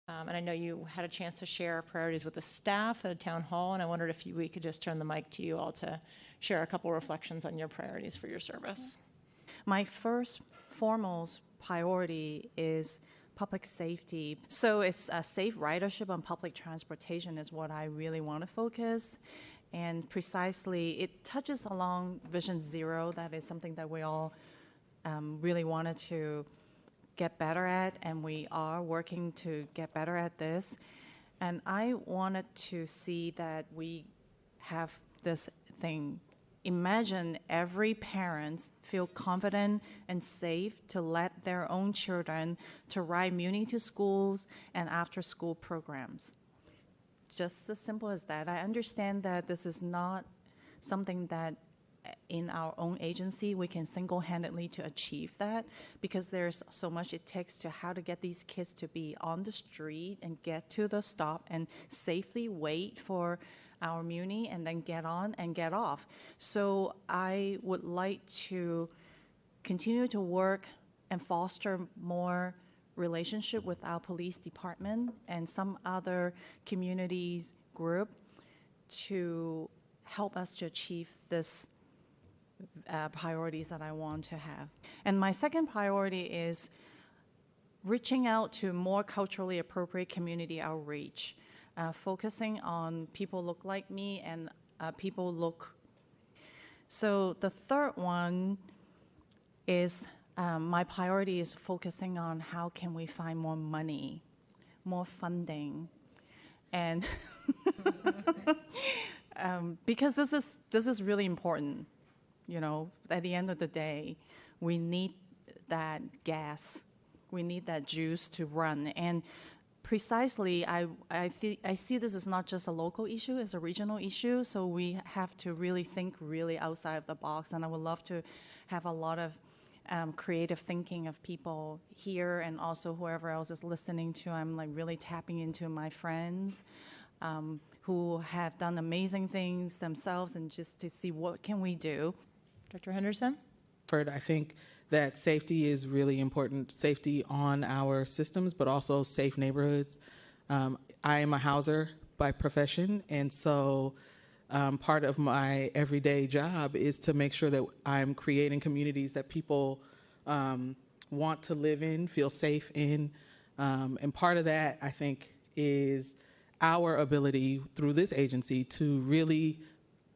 And I know you had a chance to share priorities with the staff at a town hall, and I wondered if we could just turn the mic to you all to share a couple reflections on your priorities for your service. My first foremost priority is public safety. So it's a safe ridership on public transportation is what I really want to focus. And precisely, it touches along Vision Zero. That is something that we all really wanted to get better at, and we are working to get better at this. And I wanted to see that we have this thing. Imagine every parent feel confident and safe to let their own children to ride Muni to schools and after-school programs. Just as simple as that. I understand that this is not something that in our own agency we can single-handedly to achieve that, because there's so much it takes to how to get these kids to be on the street and get to the stop and safely wait for our Muni and then get on and get off. So I would like to continue to work and foster more relationship with our police department and some other communities group to help us to achieve this priorities that I want to have. And my second priority is reaching out to more culturally appropriate community outreach, focusing on people look like me and people look. So the third one is my priority is focusing on how can we find more money, more funding, and because this is really important. You know, at the end of the day, we need that gas, we need that juice to run. And precisely, I see this as not just a local issue, it's a regional issue. So we have to really think really outside of the box. And I would love to have a lot of creative thinking of people here and also whoever else is listening to. I'm like really tapping into my friends who have done amazing things themselves, and just to see what can we do. Dr. Henderson? I think that safety is really important, safety on our systems, but also safe neighborhoods. I am a houser by profession, and so part of my everyday job is to make sure that I'm creating communities that people want to live in, feel safe in. And part of that, I think, is our ability through this agency to really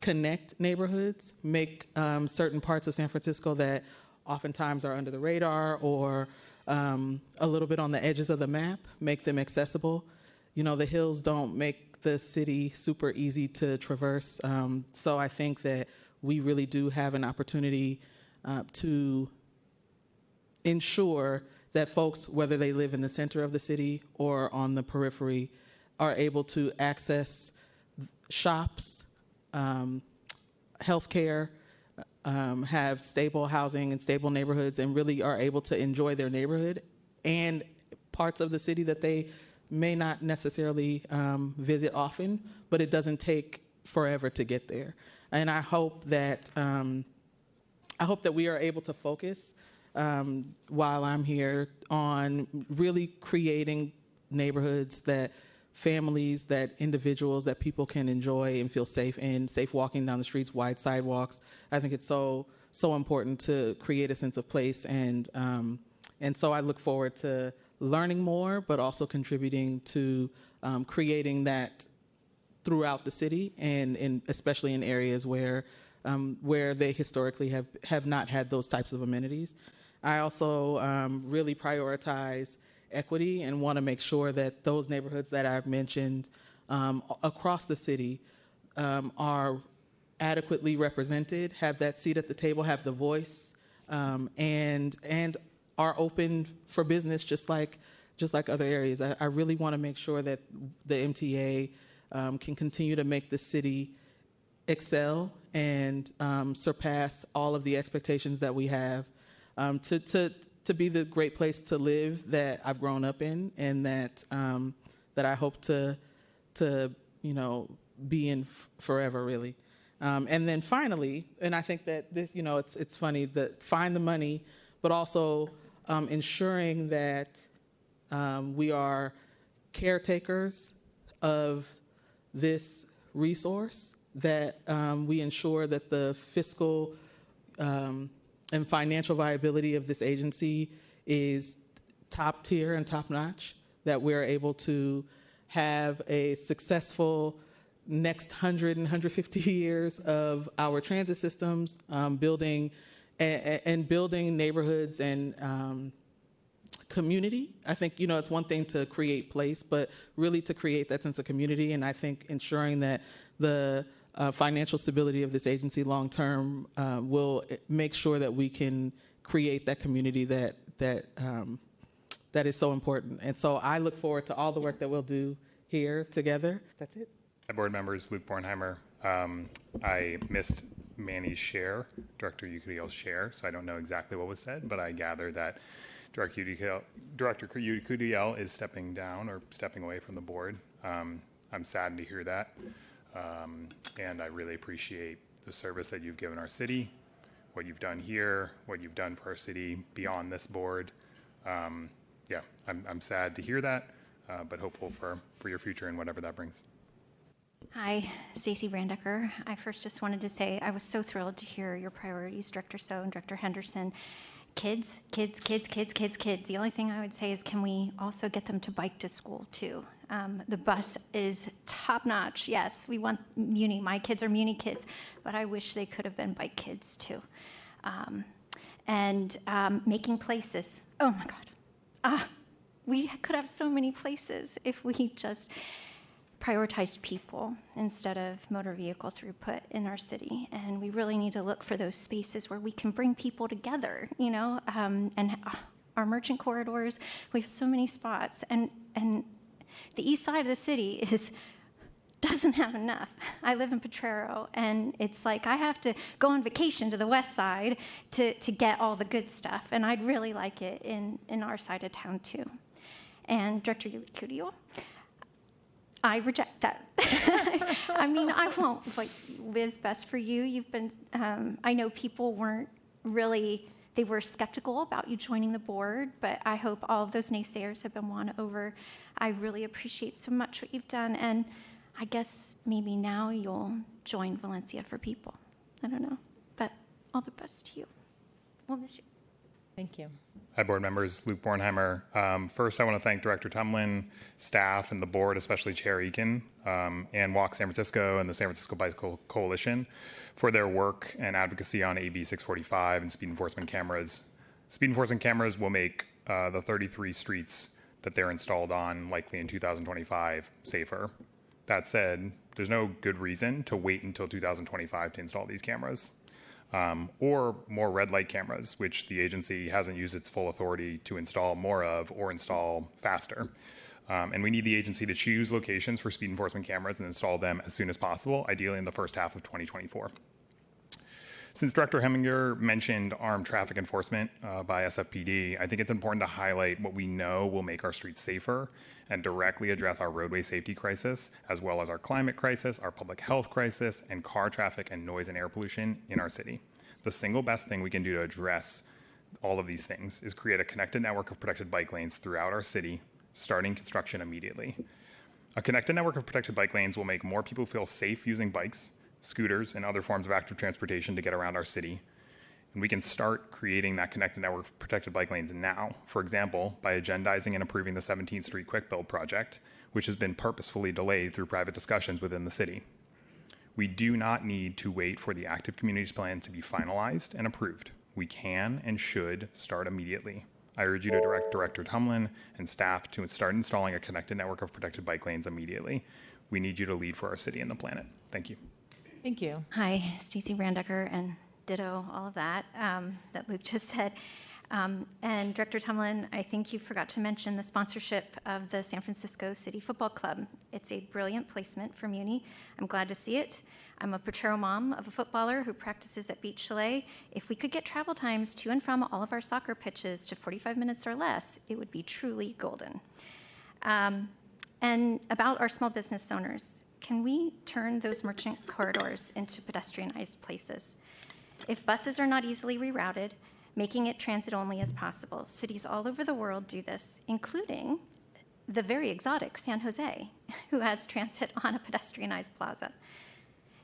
connect neighborhoods, make certain parts of San Francisco that oftentimes are under the radar or a little bit on the edges of the map, make them accessible. You know, the hills don't make the city super easy to traverse. So I think that we really do have an opportunity to ensure that folks, whether they live in the center of the city or on the periphery, are able to access shops, healthcare, have stable housing and stable neighborhoods, and really are able to enjoy their neighborhood and parts of the city that they may not necessarily visit often, but it doesn't take forever to get there. And I hope that we are able to focus while I'm here on really creating neighborhoods that families, that individuals, that people can enjoy and feel safe in, safe walking down the streets, wide sidewalks. I think it's so important to create a sense of place, and so I look forward to learning more, but also contributing to creating that throughout the city, and especially in areas where they historically have not had those types of amenities. I also really prioritize equity and want to make sure that those neighborhoods that I've mentioned across the city are adequately represented, have that seat at the table, have the voice, and are open for business just like other areas. I really want to make sure that the MTA can continue to make the city excel and surpass all of the expectations that we have to be the great place to live that I've grown up in, and that I hope to be in forever, really. And then finally, and I think that this, it's funny that find the money, but also ensuring that we are caretakers of this resource, that we ensure that the fiscal and financial viability of this agency is top tier and top notch, that we're able to have a successful next 100 and 150 years of our transit systems, building neighborhoods and community. I think, it's one thing to create place, but really to create that sense of community. And I think ensuring that the financial stability of this agency long term will make sure that we can create that community that is so important. And so I look forward to all the work that we'll do here together. That's it. Hi, board members, Luke Bornheimer. I missed Manny's share, Director Ucudiel's share, so I don't know exactly what was said, but I gather that Director Ucudiel is stepping down or stepping away from the board. I'm saddened to hear that, and I really appreciate the service that you've given our city, what you've done here, what you've done for our city beyond this board. Yeah, I'm sad to hear that, but hopeful for your future and whatever that brings. Hi, Stacey Randecker. I first just wanted to say I was so thrilled to hear your priorities, Director So and Director Henderson. Kids. The only thing I would say is, can we also get them to bike to school too? The bus is top notch. Yes, we want Muni. My kids are Muni kids, but I wish they could have been bike kids too. And making places. Oh my God. We could have so many places if we just prioritized people instead of motor vehicle throughput in our city. And we really need to look for those spaces where we can bring people together, and our merchant corridors, we have so many spots. And the east side of the city doesn't have enough. I live in Potrero, and it's like I have to go on vacation to the west side to get all the good stuff. And I'd really like it in our side of town too. And Director Ucudiel, I reject that. I mean, I won't. What is best for you? You've been, I know people they were skeptical about you joining the board, but I hope all of those naysayers have been won over. I really appreciate so much what you've done, and I guess maybe now you'll join Valencia for People. I don't know, but all the best to you. We'll miss you. Thank you. Hi, board members. Luke Bornheimer. First, I want to thank Director Tumlin, staff, and the board, especially Chair Eakin, and Walk San Francisco and the San Francisco Bicycle Coalition for their work and advocacy on AB 645 and speed enforcement cameras. Speed enforcement cameras will make the 33 streets that they're installed on, likely in 2025, safer. That said, there's no good reason to wait until 2025 to install these cameras. Or more red light cameras, which the agency hasn't used its full authority to install more of or install faster. And we need the agency to choose locations for speed enforcement cameras and install them as soon as possible, ideally in the first half of 2024. Since Director Heminger mentioned armed traffic enforcement by SFPD, I think it's important to highlight what we know will make our streets safer and directly address our roadway safety crisis, as well as our climate crisis, our public health crisis, and car traffic and noise and air pollution in our city. The single best thing we can do to address all of these things is create a connected network of protected bike lanes throughout our city, starting construction immediately. A connected network of protected bike lanes will make more people feel safe using bikes, scooters, and other forms of active transportation to get around our city. And we can start creating that connected network of protected bike lanes now, for example, by agendizing and approving the 17th Street Quick Build project, which has been purposefully delayed through private discussions within the city. We do not need to wait for the active communities plan to be finalized and approved. We can and should start immediately. I urge you to direct Director Tumlin and staff to start installing a connected network of protected bike lanes immediately. We need you to lead for our city and the planet. Thank you. Thank you. Hi, Stacey Randecker, and ditto all of that that Luke just said. And Director Tumlin, I think you forgot to mention the sponsorship of the San Francisco City Football Club. It's a brilliant placement for Muni. I'm glad to see it. I'm a Potrero mom of a footballer who practices at Beach Chalet. If we could get travel times to and from all of our soccer pitches to 45 minutes or less, it would be truly golden. And about our small business owners, can we turn those merchant corridors into pedestrianized places? If buses are not easily rerouted, making it transit only as possible. Cities all over the world do this, including the very exotic San Jose, who has transit on a pedestrianized plaza.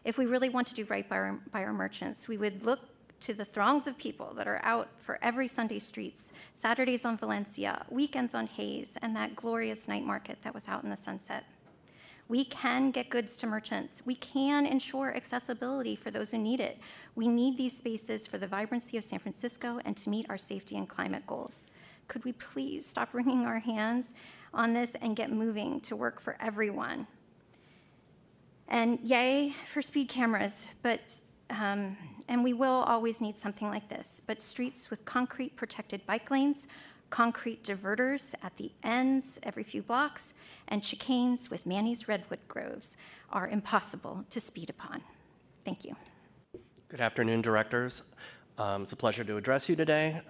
If we really want to do right by our merchants, we would look to the throngs of people that are out for every Sunday streets, Saturdays on Valencia, weekends on Hayes, and that glorious night market that was out in the sunset. We can get goods to merchants. We can ensure accessibility for those who need it. We need these spaces for the vibrancy of San Francisco and to meet our safety and climate goals. Could we please stop wringing our hands on this and get moving to work for everyone? And yay for speed cameras, but and we will always need something like this, but streets with concrete protected bike lanes, concrete diverters at the ends every few blocks, and chicanes with Manny's redwood groves are impossible to speed upon. Thank you. Good afternoon, directors. It's a pleasure to address you today.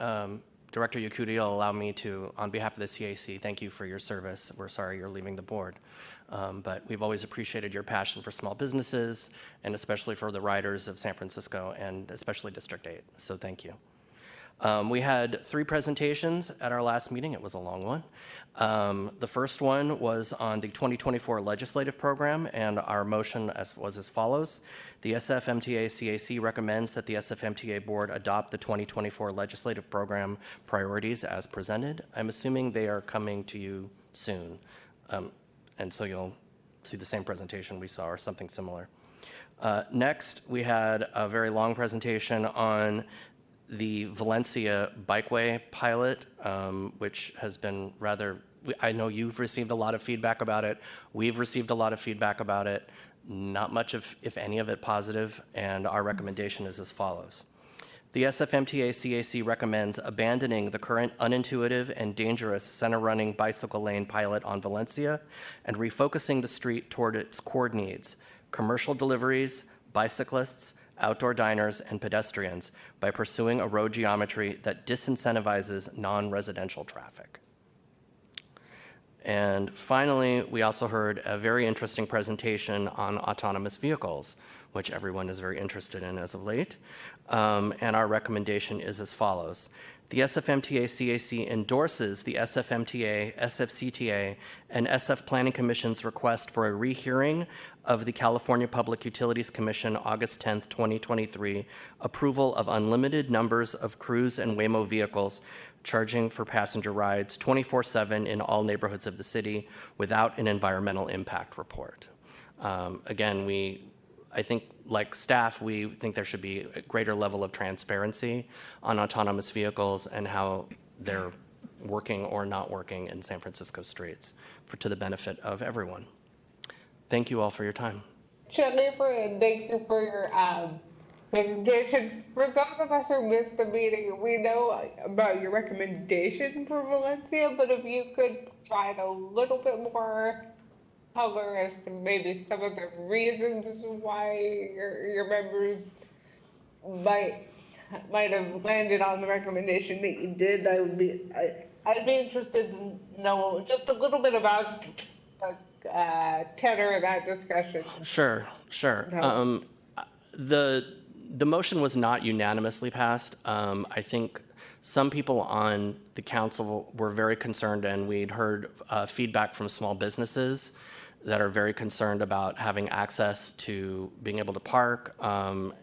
Director Yakuti will allow me to, on behalf of the CAC, thank you for your service. We're sorry you're leaving the board. But we've always appreciated your passion for small businesses and especially for the riders of San Francisco and especially District 8. So thank you. We had 3 presentations at our last meeting. It was a long one. The first one was on the 2024 legislative program, and our motion was as follows. The SFMTA CAC recommends that the SFMTA Board adopt the 2024 legislative program priorities as presented. I'm assuming they are coming to you soon, and so you'll see the same presentation we saw or something similar. Next, we had a very long presentation on the Valencia Bikeway pilot, which has been rather, I know you've received a lot of feedback about it. We've received a lot of feedback about it. Not much of, if any of it, positive, and our recommendation is as follows. The SFMTA CAC recommends abandoning the current unintuitive and dangerous center-running bicycle lane pilot on Valencia and refocusing the street toward its core needs, commercial deliveries, bicyclists, outdoor diners, and pedestrians by pursuing a road geometry that disincentivizes non-residential traffic. And finally, we also heard a very interesting presentation on autonomous vehicles, which everyone is very interested in as of late. And our recommendation is as follows. The SFMTA CAC endorses the SFMTA, SFCTA, and SF Planning Commission's request for a rehearing of the California Public Utilities Commission August 10th, 2023, approval of unlimited numbers of Cruise and Waymo vehicles charging for passenger rides 24/7 in all neighborhoods of the city without an environmental impact report. Again, I think, like staff, we think there should be a greater level of transparency on autonomous vehicles and how they're working or not working in San Francisco streets to the benefit of everyone. Thank you all for your time. Jennifer, and thank you for your presentation. For those of us who missed the meeting, we know about your recommendation for Valencia, but if you could provide a little bit more color as to maybe some of the reasons why your members might have landed on the recommendation that you did, I'd be interested to know just a little bit about the tenor of that discussion. Sure. No. The motion was not unanimously passed. I think some people on the council were very concerned, and we'd heard feedback from small businesses that are very concerned about having access to being able to park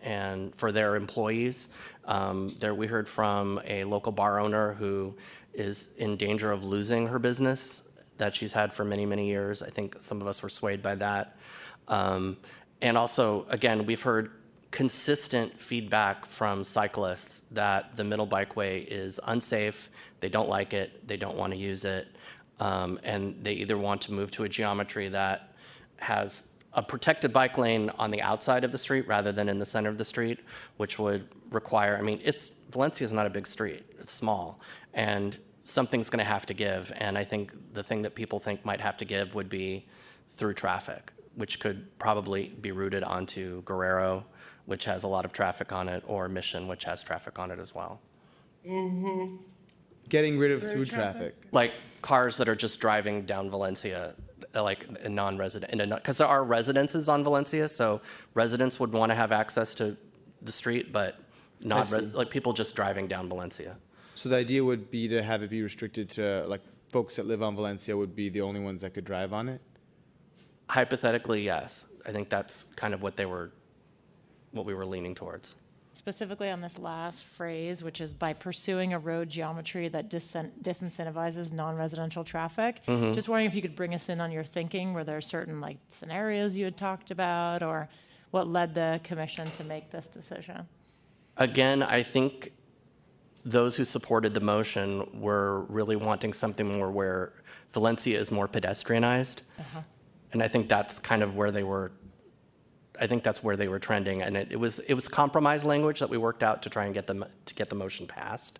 and for their employees. We heard from a local bar owner who is in danger of losing her business that she's had for many, many years. I think some of us were swayed by that. And also, again, we've heard consistent feedback from cyclists that the middle bikeway is unsafe, they don't like it, they don't want to use it, and they either want to move to a geometry that has a protected bike lane on the outside of the street rather than in the center of the street, which would require, Valencia is not a big street, it's small, and something's going to have to give, and I think the thing that people think might have to give would be through traffic, which could probably be routed onto Guerrero, which has a lot of traffic on it, or Mission, which has traffic on it as well. Mm-hmm. Getting rid of through traffic. Like cars that are just driving down Valencia, like a non-resident, because there are residences on Valencia, so residents would want to have access to the street, but not like people just driving down Valencia. So the idea would be to have it be restricted to, like, folks that live on Valencia would be the only ones that could drive on it? Hypothetically, yes. I think that's kind of what we were leaning towards. Specifically on this last phrase, which is by pursuing a road geometry that disincentivizes non-residential traffic. Just wondering if you could bring us in on your thinking. Were there certain like scenarios you had talked about, or what led the commission to make this decision? Again, I think those who supported the motion were really wanting something more where Valencia is more pedestrianized. And I think that's kind of where they were. I think that's where they were trending, and it was compromise language that we worked out to try and get the motion passed.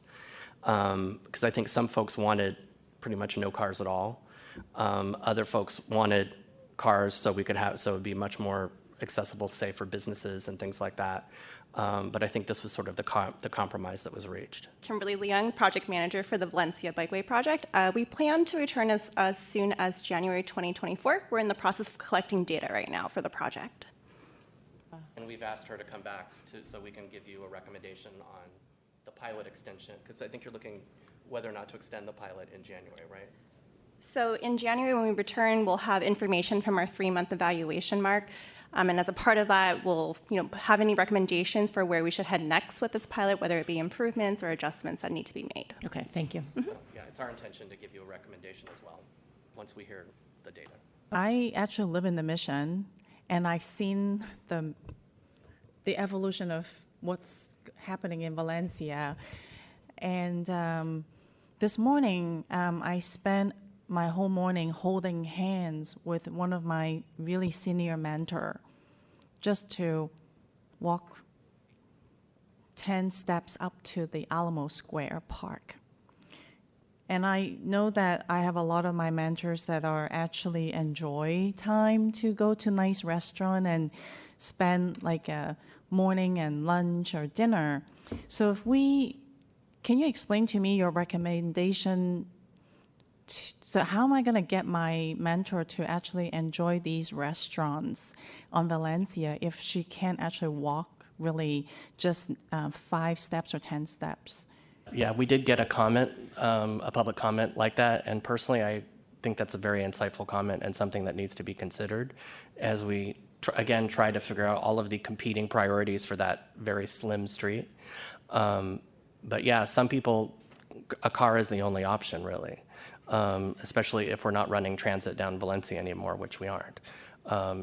Because I think some folks wanted pretty much no cars at all. Other folks wanted cars so it would be much more accessible, say, for businesses and things like that. But I think this was sort of the compromise that was reached. Kimberly Leung, project manager for the Valencia Bikeway project. We plan to return as soon as January 2024. We're in the process of collecting data right now for the project. And we've asked her to come back so we can give you a recommendation on the pilot extension, because I think you're looking whether or not to extend the pilot in January, right? So in January, when we return, we'll have information from our 3-month evaluation mark. And as a part of that, we'll have any recommendations for where we should head next with this pilot, whether it be improvements or adjustments that need to be made. Okay, thank you. So, yeah, it's our intention to give you a recommendation as well, once we hear the data. I actually live in the Mission, and I've seen the evolution of what's happening in Valencia. And this morning, I spent my whole morning holding hands with one of my really senior mentor, just to walk 10 steps up to the Alamo Square Park. And I know that I have a lot of my mentors that are actually enjoy time to go to nice restaurant and spend like a morning and lunch or dinner. So can you explain to me your recommendation? So how am I going to get my mentor to actually enjoy these restaurants on Valencia if she can't actually walk really just 5 steps or 10 steps? Yeah, we did get a comment, a public comment like that, and personally I think that's a very insightful comment and something that needs to be considered as we, again, try to figure out all of the competing priorities for that very slim street. But yeah, some people, a car is the only option, really, especially if we're not running transit down Valencia anymore, which we aren't.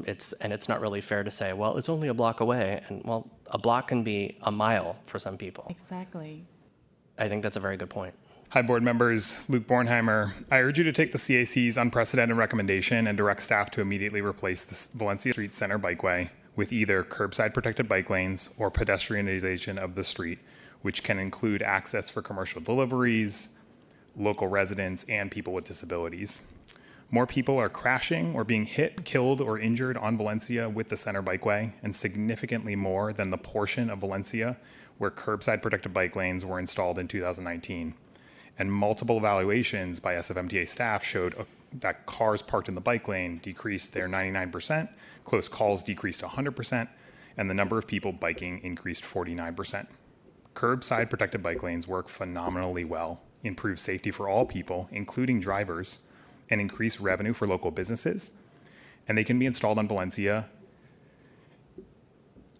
It's not really fair to say, well, it's only a block away, and well, a block can be a mile for some people. Exactly. I think that's a very good point. Hi, board members. Luke Bornheimer. I urge you to take the CAC's unprecedented recommendation and direct staff to immediately replace the Valencia Street Center Bikeway with either curbside protected bike lanes or pedestrianization of the street, which can include access for commercial deliveries, local residents, and people with disabilities. More people are crashing or being hit, killed, or injured on Valencia with the Center Bikeway, and significantly more than the portion of Valencia where curbside protected bike lanes were installed in 2019. And multiple evaluations by SFMTA staff showed that cars parked in the bike lane decreased their 99%, close calls decreased 100%, and the number of people biking increased 49%. Curbside protected bike lanes work phenomenally well, improve safety for all people, including drivers, and increase revenue for local businesses. And they can be installed on Valencia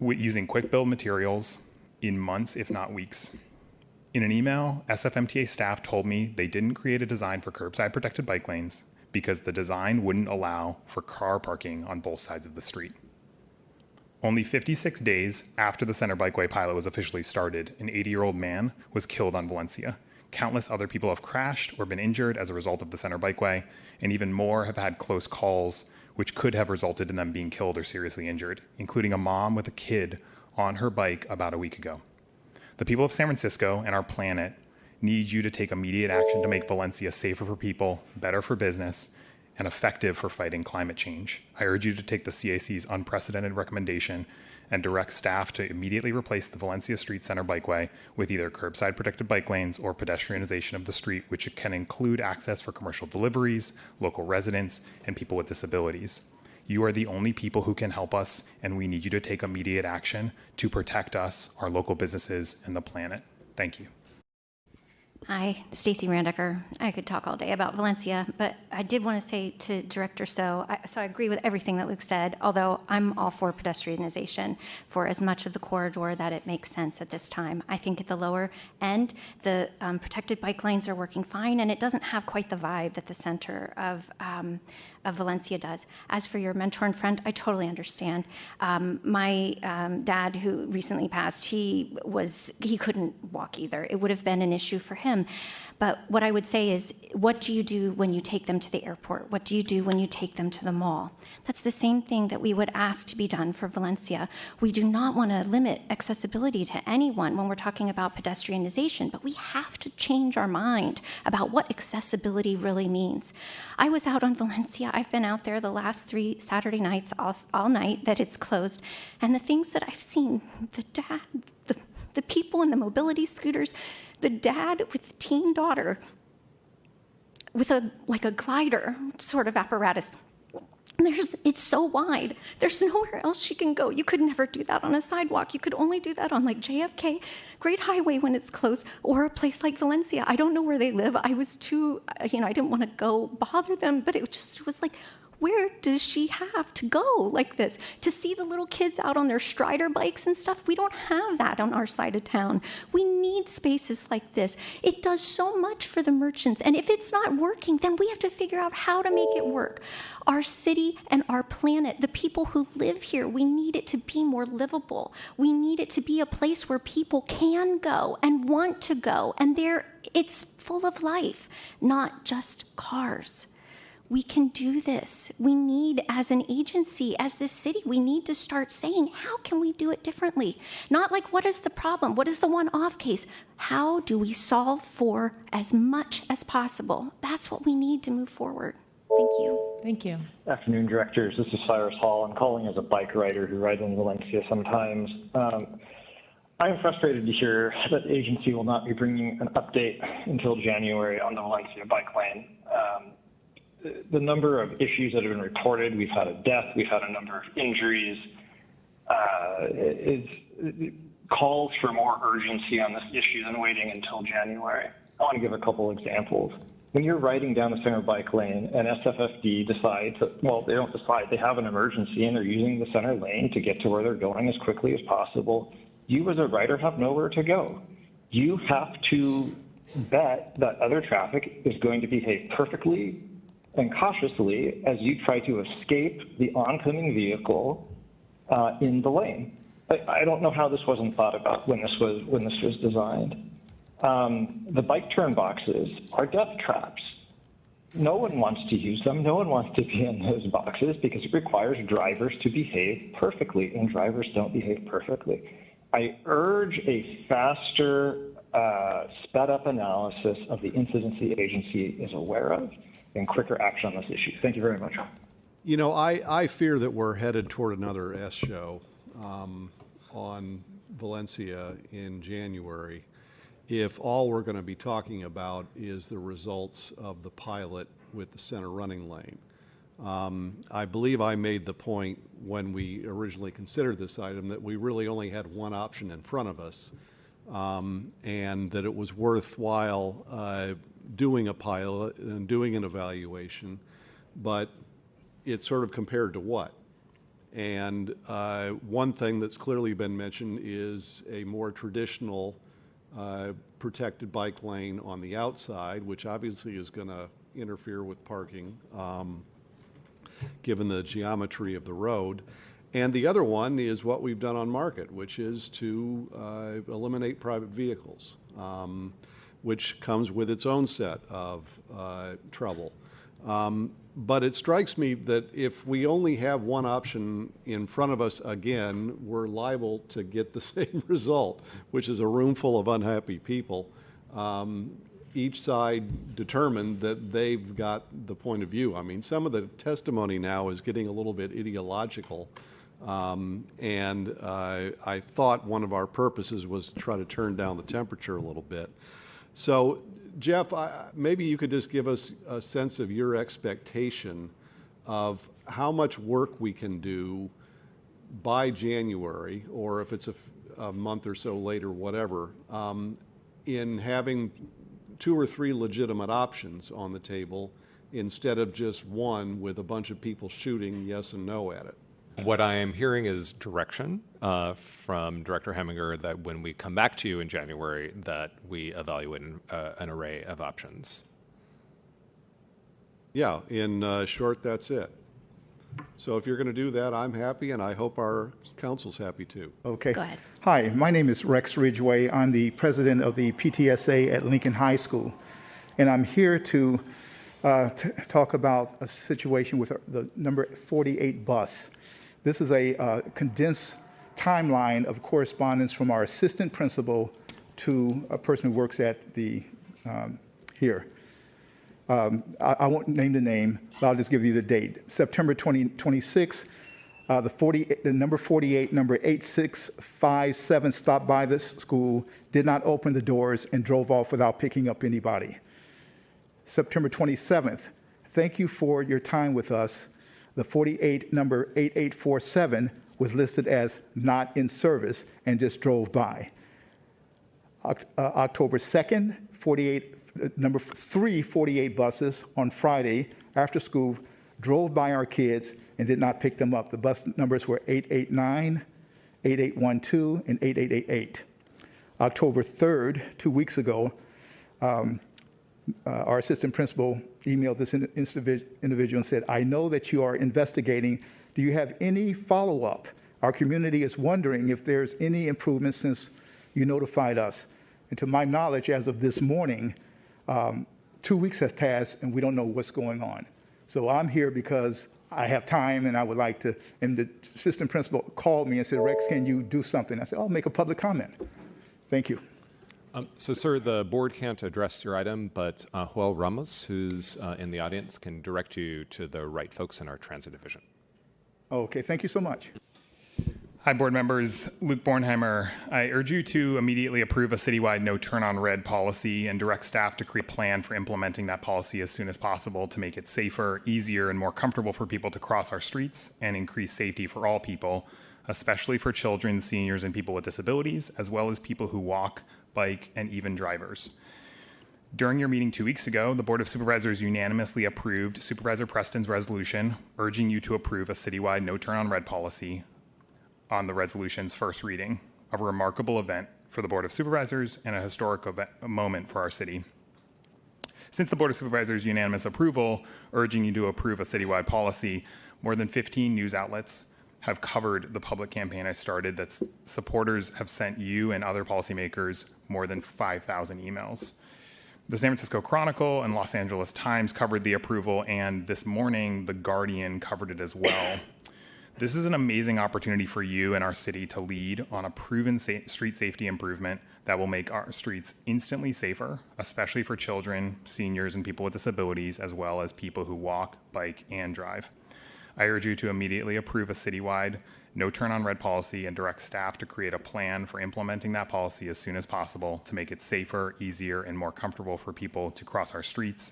using quick build materials in months, if not weeks. In an email, SFMTA staff told me they didn't create a design for curbside protected bike lanes because the design wouldn't allow for car parking on both sides of the street. Only 56 days after the Center Bikeway pilot was officially started, an 80-year-old man was killed on Valencia. Countless other people have crashed or been injured as a result of the Center Bikeway, and even more have had close calls which could have resulted in them being killed or seriously injured, including a mom with a kid on her bike about a week ago. The people of San Francisco and our planet need you to take immediate action to make Valencia safer for people, better for business, and effective for fighting climate change. I urge you to take the CAC's unprecedented recommendation and direct staff to immediately replace the Valencia Street Center Bikeway with either curbside protected bike lanes or pedestrianization of the street, which can include access for commercial deliveries, local residents, and people with disabilities. You are the only people who can help us, and we need you to take immediate action to protect us, our local businesses, and the planet. Thank you. Hi, Stacey Randecker. I could talk all day about Valencia, but I did want to say to Director So I agree with everything that Luke said, although I'm all for pedestrianization for as much of the corridor that it makes sense at this time. I think at the lower end, the protected bike lanes are working fine, and it doesn't have quite the vibe that the center of Valencia does. As for your mentor and friend, I totally understand. My dad, who recently passed, he couldn't walk either. It would have been an issue for him. But what I would say is, what do you do when you take them to the airport? What do you do when you take them to the mall? That's the same thing that we would ask to be done for Valencia. We do not want to limit accessibility to anyone when we're talking about pedestrianization, but we have to change our mind about what accessibility really means. I was out on Valencia. I've been out there the last 3 Saturday nights, all night that it's closed. And the things that I've seen, the people in the mobility scooters, the dad with the teen daughter with a glider sort of apparatus. It's so wide. There's nowhere else she can go. You could never do that on a sidewalk. You could only do that on like JFK, Great Highway when it's closed, or a place like Valencia. I don't know where they live. I was too, I didn't want to go bother them, but it was like, where does she have to go like this? To see the little kids out on their Strider bikes and stuff, we don't have that on our side of town. We need spaces like this. It does so much for the merchants, and if it's not working, then we have to figure out how to make it work. Our city and our planet, the people who live here, we need it to be more livable. We need it to be a place where people can go and want to go, and it's full of life, not just cars. We can do this. We need, as an agency, as this city, we need to start saying, how can we do it differently? Not like, what is the problem? What is the one-off case? How do we solve for as much as possible? That's what we need to move forward. Thank you. Thank you. Afternoon, directors. This is Cyrus Hall. I'm calling as a bike rider who rides in Valencia sometimes. I'm frustrated to hear that the agency will not be bringing an update until January on the Valencia bike lane. The number of issues that have been reported, we've had a death, we've had a number of injuries, calls for more urgency on this issue than waiting until January. I want to give a couple examples. When you're riding down the center bike lane and SFFD decides, they don't decide, they have an emergency and they're using the center lane to get to where they're going as quickly as possible, you as a rider have nowhere to go. You have to bet that other traffic is going to behave perfectly and cautiously as you try to escape the oncoming vehicle in the lane. I don't know how this wasn't thought about when this was designed. The bike turn boxes are death traps. No one wants to use them. No one wants to be in those boxes because it requires drivers to behave perfectly, and drivers don't behave perfectly. I urge a faster, sped-up analysis of the incidents the agency is aware of and quicker action on this issue. Thank you very much. I fear that we're headed toward another S show on Valencia in January if all we're going to be talking about is the results of the pilot with the center running lane. I believe I made the point when we originally considered this item that we really only had one option in front of us, and that it was worthwhile doing a pilot and doing an evaluation, but it's sort of compared to what? And one thing that's clearly been mentioned is a more traditional protected bike lane on the outside, which obviously is going to interfere with parking, given the geometry of the road. And the other one is what we've done on Market, which is to eliminate private vehicles, which comes with its own set of trouble. But it strikes me that if we only have one option in front of us again, we're liable to get the same result, which is a room full of unhappy people. Each side determined that they've got the point of view. I mean, some of the testimony now is getting a little bit ideological. And I thought one of our purposes was to try to turn down the temperature a little bit. So, Jeff, maybe you could just give us a sense of your expectation of how much work we can do by January, or if it's a month or so later, whatever, in having 2 or 3 legitimate options on the table instead of just one with a bunch of people shooting yes and no at it. What I am hearing is direction from Director Heminger that when we come back to you in January, that we evaluate an array of options. Yeah, in short, that's it. So if you're going to do that, I'm happy, and I hope our council's happy too. Okay. Go ahead. Hi, my name is Rex Ridgeway. I'm the president of the PTSA at Lincoln High School, and I'm here to talk about a situation with the number 48 bus. This is a condensed timeline of correspondence from our assistant principal to a person who works at the here. I won't name the name, but I'll just give you the date. September 2026, the number 48, number 8657 stopped by the school, did not open the doors, and drove off without picking up anybody. September 27th, thank you for your time with us. The 48, number 8847, was listed as not in service and just drove by. October 2nd, number 348 buses on Friday after school drove by our kids and did not pick them up. The bus numbers were 889, 8812, and 8888. October 3rd, 2 weeks ago, our assistant principal emailed this individual and said, I know that you are investigating. Do you have any follow-up? Our community is wondering if there's any improvement since you notified us. And to my knowledge, as of this morning, 2 weeks have passed and we don't know what's going on. So I'm here because I have time and I would like to, and the assistant principal called me and said, Rex, can you do something? I said, I'll make a public comment. Thank you. So, sir, the board can't address your item, but Joel Ramos, who's in the audience, can direct you to the right folks in our transit division. Okay, thank you so much. Hi, board members. Luke Bornheimer. I urge you to immediately approve a citywide no turn on red policy and direct staff to create a plan for implementing that policy as soon as possible to make it safer, easier, and more comfortable for people to cross our streets and increase safety for all people, especially for children, seniors, and people with disabilities, as well as people who walk, bike, and even drivers. During your meeting 2 weeks ago, the Board of Supervisors unanimously approved Supervisor Preston's resolution urging you to approve a citywide no turn on red policy on the resolution's first reading, a remarkable event for the Board of Supervisors and a historic moment for our city. Since the Board of Supervisors' unanimous approval urging you to approve a citywide policy, more than 15 news outlets have covered the public campaign I started that supporters have sent you and other policymakers more than 5,000 emails. The San Francisco Chronicle and Los Angeles Times covered the approval, and this morning, The Guardian covered it as well. This is an amazing opportunity for you and our city to lead on a proven street safety improvement that will make our streets instantly safer, especially for children, seniors, and people with disabilities, as well as people who walk, bike, and drive. I urge you to immediately approve a citywide no turn on red policy and direct staff to create a plan for implementing that policy as soon as possible to make it safer, easier, and more comfortable for people to cross our streets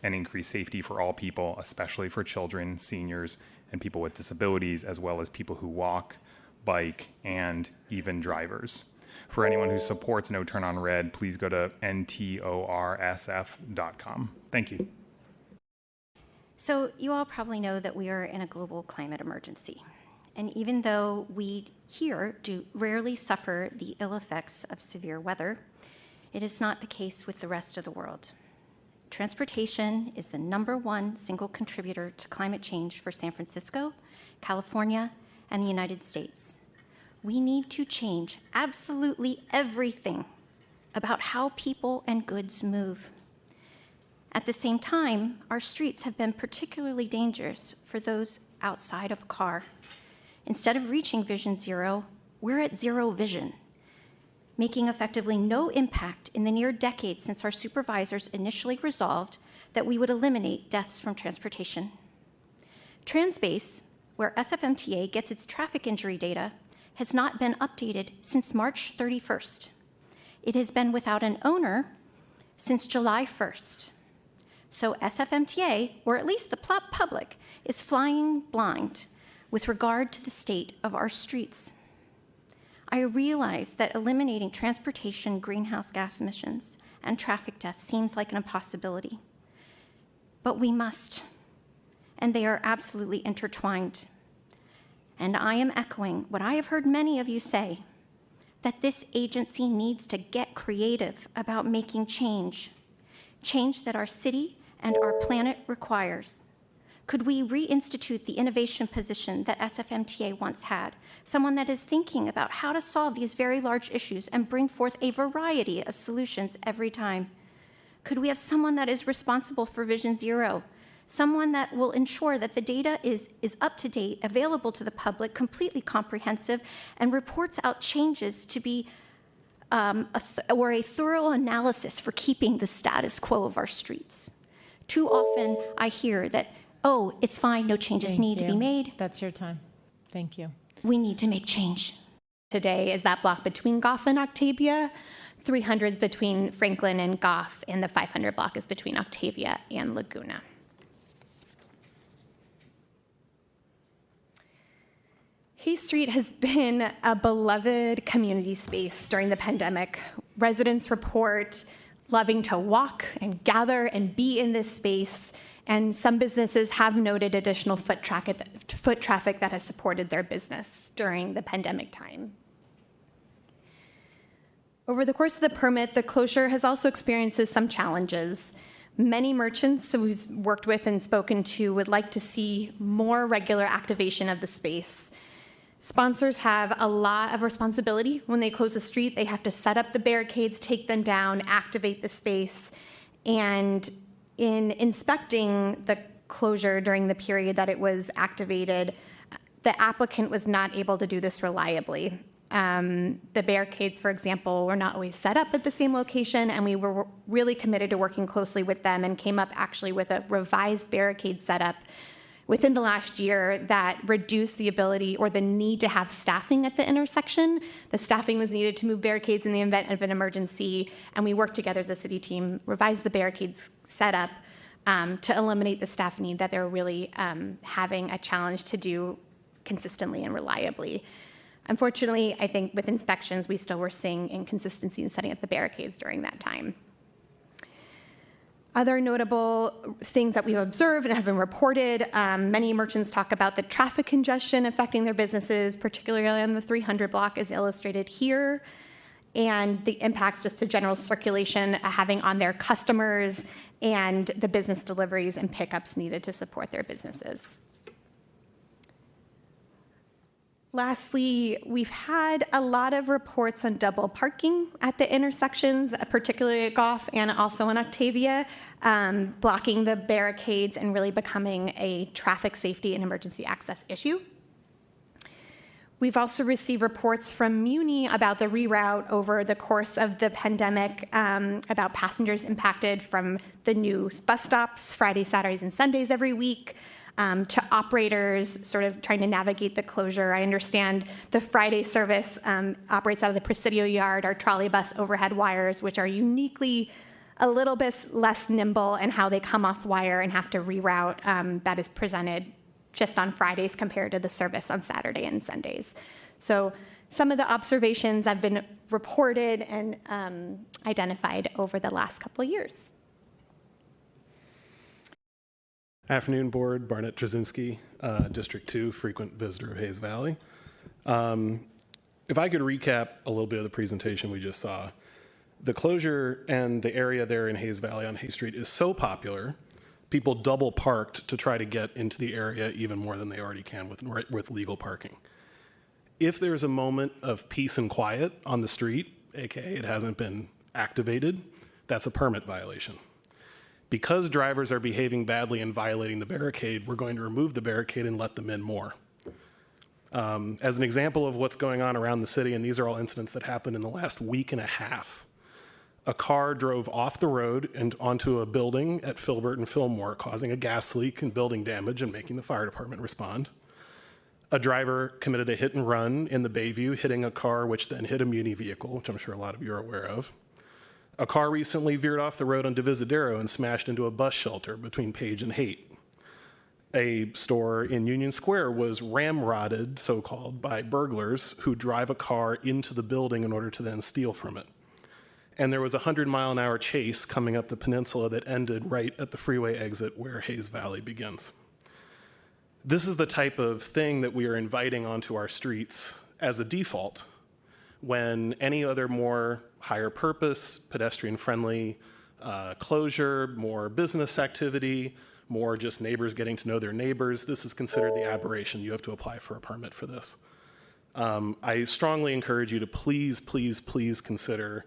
and increase safety for all people, especially for children, seniors, and people with disabilities, as well as people who walk, bike, and even drivers. For anyone who supports no turn on red, please go to ntorsf.com. Thank you. So you all probably know that we are in a global climate emergency. And even though we here do rarely suffer the ill effects of severe weather, it is not the case with the rest of the world. Transportation is the #1 single contributor to climate change for San Francisco, California, and the United States. We need to change absolutely everything about how people and goods move. At the same time, our streets have been particularly dangerous for those outside of a car. Instead of reaching vision zero, we're at zero vision, making effectively no impact in the near decade since our supervisors initially resolved that we would eliminate deaths from transportation. Transbase, where SFMTA gets its traffic injury data, has not been updated since March 31st. It has been without an owner since July 1st. So SFMTA, or at least the public, is flying blind with regard to the state of our streets. I realize that eliminating transportation greenhouse gas emissions and traffic deaths seems like an impossibility. But we must, and they are absolutely intertwined. And I am echoing what I have heard many of you say, that this agency needs to get creative about making change that our city and our planet requires. Could we reinstitute the innovation position that SFMTA once had, someone that is thinking about how to solve these very large issues and bring forth a variety of solutions every time? Could we have someone that is responsible for Vision Zero, someone that will ensure that the data is up to date, available to the public, completely comprehensive, and reports out changes to be a thorough analysis for keeping the status quo of our streets? Too often I hear that, oh, it's fine, no changes need to be made. That's your time. Thank you. We need to make change. Today is that block between Goff and Octavia. 300's between Franklin and Goff, and the 500 block is between Octavia and Laguna. Hayes Street has been a beloved community space during the pandemic. Residents report loving to walk and gather and be in this space, and some businesses have noted additional foot traffic that has supported their business during the pandemic time. Over the course of the permit, the closure has also experienced some challenges. Many merchants we've worked with and spoken to would like to see more regular activation of the space. Sponsors have a lot of responsibility when they close the street. They have to set up the barricades, take them down, activate the space. And in inspecting the closure during the period that it was activated, the applicant was not able to do this reliably. The barricades, for example, were not always set up at the same location, and we were really committed to working closely with them and came up actually with a revised barricade setup within the last year that reduced the ability or the need to have staffing at the intersection. The staffing was needed to move barricades in the event of an emergency, and we worked together as a city team, revised the barricades setup to eliminate the staff need that they were really having a challenge to do consistently and reliably. Unfortunately, I think with inspections, we still were seeing inconsistency in setting up the barricades during that time. Other notable things that we've observed and have been reported, many merchants talk about the traffic congestion affecting their businesses, particularly on the 300 block as illustrated here, and the impacts just to general circulation having on their customers and the business deliveries and pickups needed to support their businesses. Lastly, we've had a lot of reports on double parking at the intersections, particularly at Goff and also in Octavia, blocking the barricades and really becoming a traffic safety and emergency access issue. We've also received reports from Muni about the reroute over the course of the pandemic, about passengers impacted from the new bus stops, Fridays, Saturdays, and Sundays every week, to operators sort of trying to navigate the closure. I understand the Friday service operates out of the Presidio yard, our trolley bus overhead wires, which are uniquely a little bit less nimble in how they come off wire and have to reroute. That is presented just on Fridays compared to the service on Saturday and Sundays. So some of the observations have been reported and identified over the last couple of years. Afternoon, Board. Barnett Trzcinski, District 2, frequent visitor of Hayes Valley. If I could recap a little bit of the presentation we just saw. The closure and the area there in Hayes Valley on Hayes Street is so popular, people double parked to try to get into the area even more than they already can with legal parking. If there's a moment of peace and quiet on the street, aka it hasn't been activated, that's a permit violation. Because drivers are behaving badly and violating the barricade, we're going to remove the barricade and let them in more. As an example of what's going on around the city, and these are all incidents that happened in the last week and a half, a car drove off the road and onto a building at Filbert and Fillmore, causing a gas leak and building damage and making the fire department respond. A driver committed a hit and run in the Bayview, hitting a car which then hit a Muni vehicle, which I'm sure a lot of you are aware of. A car recently veered off the road on Divisadero and smashed into a bus shelter between Page and Haight. A store in Union Square was ramrodded, so-called, by burglars who drive a car into the building in order to then steal from it. and there was a 100-mile-an-hour chase coming up the peninsula that ended right at the freeway exit where Hayes Valley begins. This is the type of thing that we are inviting onto our streets as a default when any other more higher purpose, pedestrian-friendly closure, more business activity, more just neighbors getting to know their neighbors, this is considered the aberration. You have to apply for a permit for this. I strongly encourage you to please, please, please consider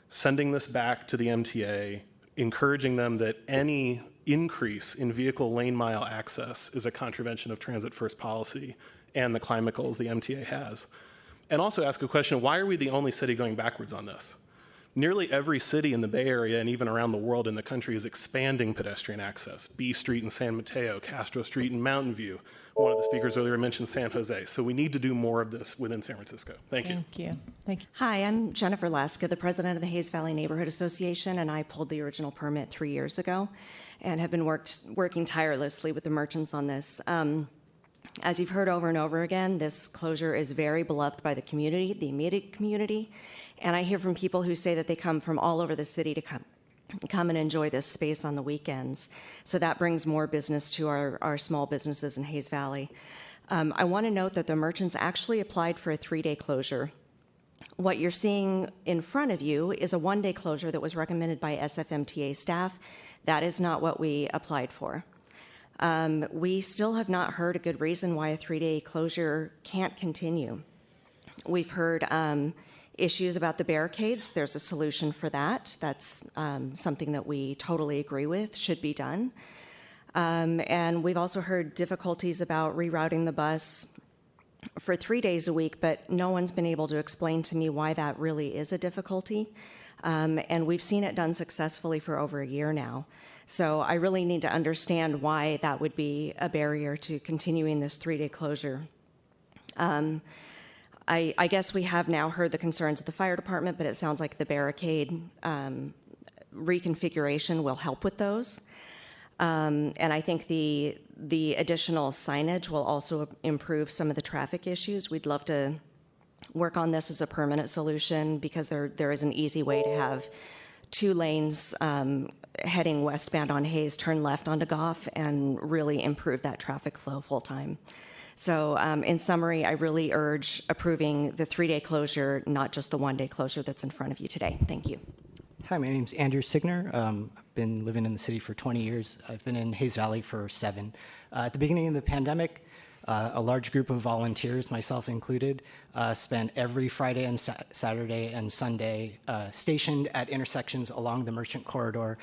sending this back to the MTA, encouraging them that any increase in vehicle lane mile access is a contravention of transit first policy and the climate goals the MTA has. And also ask a question, why are we the only city going backwards on this? Nearly every city in the Bay Area and even around the world in the country is expanding pedestrian access. B Street in San Mateo, Castro Street in Mountain View. One of the speakers earlier mentioned San Jose. So we need to do more of this within San Francisco. Thank you. Thank you. Thank you. Hi, I'm Jennifer Laska, the president of the Hayes Valley Neighborhood Association, and I pulled the original permit 3 years ago and have been working tirelessly with the merchants on this. As you've heard over and over again, this closure is very beloved by the community, the immediate community, and I hear from people who say that they come from all over the city to come and enjoy this space on the weekends. So that brings more business to our small businesses in Hayes Valley. I want to note that the merchants actually applied for a 3-day closure. What you're seeing in front of you is a 1-day closure that was recommended by SFMTA staff. That is not what we applied for. We still have not heard a good reason why a 3-day closure can't continue. We've heard issues about the barricades. There's a solution for that. That's something that we totally agree with, should be done. And we've also heard difficulties about rerouting the bus for 3 days a week, but no one's been able to explain to me why that really is a difficulty. And we've seen it done successfully for over a year now. So I really need to understand why that would be a barrier to continuing this 3-day closure. I guess we have now heard the concerns of the fire department, but it sounds like the barricade reconfiguration will help with those. And I think the additional signage will also improve some of the traffic issues. We'd love to work on this as a permanent solution because there is an easy way to have 2 lanes heading westbound on Hayes turn left onto Goff and really improve that traffic flow full time. So in summary, I really urge approving the 3-day closure, not just the 1-day closure that's in front of you today. Thank you. Hi, my name's Andrew Seigner. I've been living in the city for 20 years. I've been in Hayes Valley for 7. At the beginning of the pandemic, a large group of volunteers, myself included, spent every Friday and Saturday and Sunday stationed at intersections along the Merchant Corridor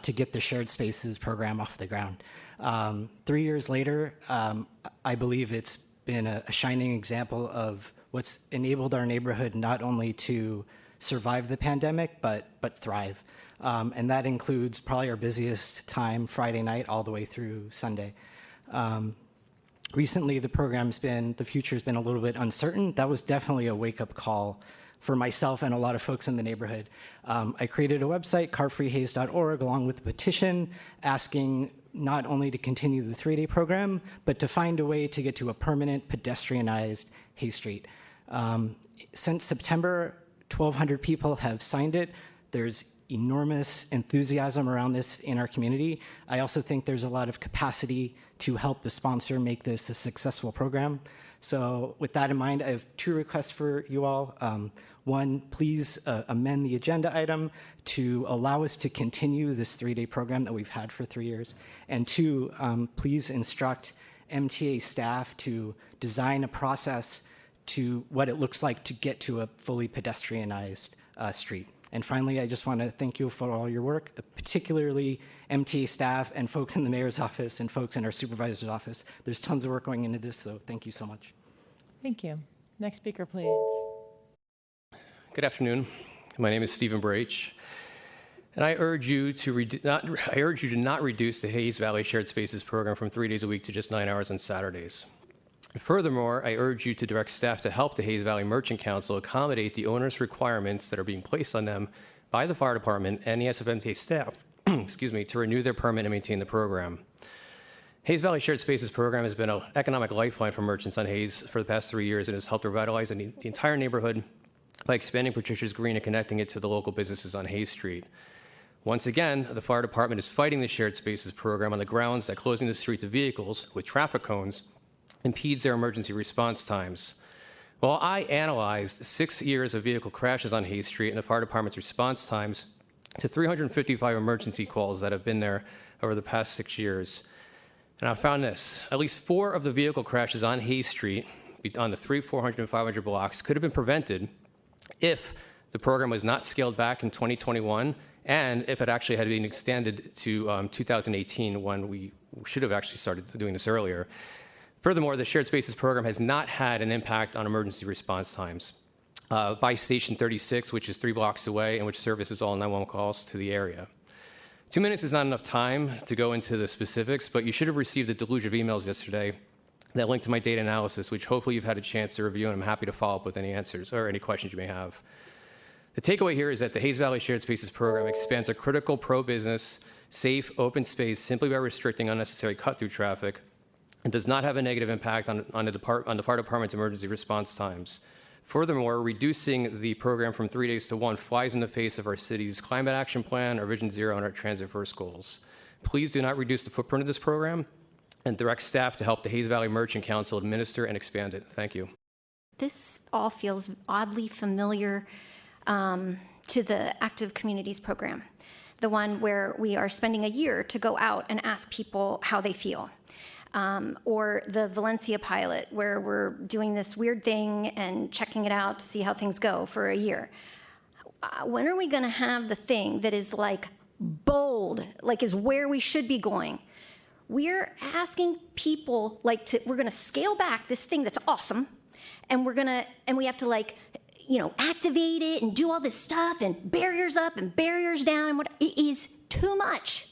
to get the Shared Spaces program off the ground. 3 years later, I believe it's been a shining example of what's enabled our neighborhood not only to survive the pandemic, but thrive. And that includes probably our busiest time, Friday night, all the way through Sunday. Recently, the future's been a little bit uncertain. That was definitely a wake-up call for myself and a lot of folks in the neighborhood. I created a website, carfreehays.org, along with a petition asking not only to continue the 3-day program, but to find a way to get to a permanent pedestrianized Hayes Street. Since September, 1,200 people have signed it. There's enormous enthusiasm around this in our community. I also think there's a lot of capacity to help the sponsor make this a successful program. So with that in mind, I have 2 requests for you all. One, please amend the agenda item to allow us to continue this 3-day program that we've had for 3 years. And 2, please instruct MTA staff to design a process to what it looks like to get to a fully pedestrianized street. And finally, I just want to thank you for all your work, particularly MTA staff and folks in the mayor's office and folks in our supervisor's office. There's tons of work going into this, so thank you so much. Thank you. Next speaker, please. Good afternoon. My name is Stephen Braitsch, and I urge you to not reduce the Hayes Valley Shared Spaces program from 3 days a week to just 9 hours on Saturdays. Furthermore, I urge you to direct staff to help the Hayes Valley Merchant Council accommodate the onerous requirements that are being placed on them by the fire department and the SFMTA staff, to renew their permit and maintain the program. Hayes Valley Shared Spaces program has been an economic lifeline for merchants on Hayes for the past 3 years and has helped revitalize the entire neighborhood by expanding Patricia's Green and connecting it to the local businesses on Hayes Street. Once again, the fire department is fighting the shared spaces program on the grounds that closing the street to vehicles with traffic cones impedes their emergency response times. Well, I analyzed 6 years of vehicle crashes on Hayes Street and the fire department's response times to 355 emergency calls that have been there over the past 6 years. And I found this. At least 4 of the vehicle crashes on Hayes Street on the 300, 400, and 500 blocks could have been prevented if the program was not scaled back in 2021 and if it actually had been extended to 2018 when we should have actually started doing this earlier. Furthermore, the Shared Spaces program has not had an impact on emergency response times. By Station 36, which is 3 blocks away and which services all 911 calls to the area. 2 minutes is not enough time to go into the specifics, but you should have received a deluge of emails yesterday that link to my data analysis, which hopefully you've had a chance to review, and I'm happy to follow up with any answers or any questions you may have. The takeaway here is that the Hayes Valley Shared Spaces program expands a critical pro-business, safe, open space simply by restricting unnecessary cut-through traffic and does not have a negative impact on the fire department's emergency response times. Furthermore, reducing the program from 3 days to 1 flies in the face of our city's climate action plan, our Vision Zero, and our Transit First goals. Please do not reduce the footprint of this program and direct staff to help the Hayes Valley Merchant Council administer and expand it. Thank you. This all feels oddly familiar to the Active Communities program, the one where we are spending a year to go out and ask people how they feel. Or the Valencia pilot, where we're doing this weird thing and checking it out to see how things go for a year. When are we going to have the thing that is like bold, like is where we should be going? We're asking people we're going to scale back this thing that's awesome, and we have to activate it and do all this stuff and barriers up and barriers down, and it is too much.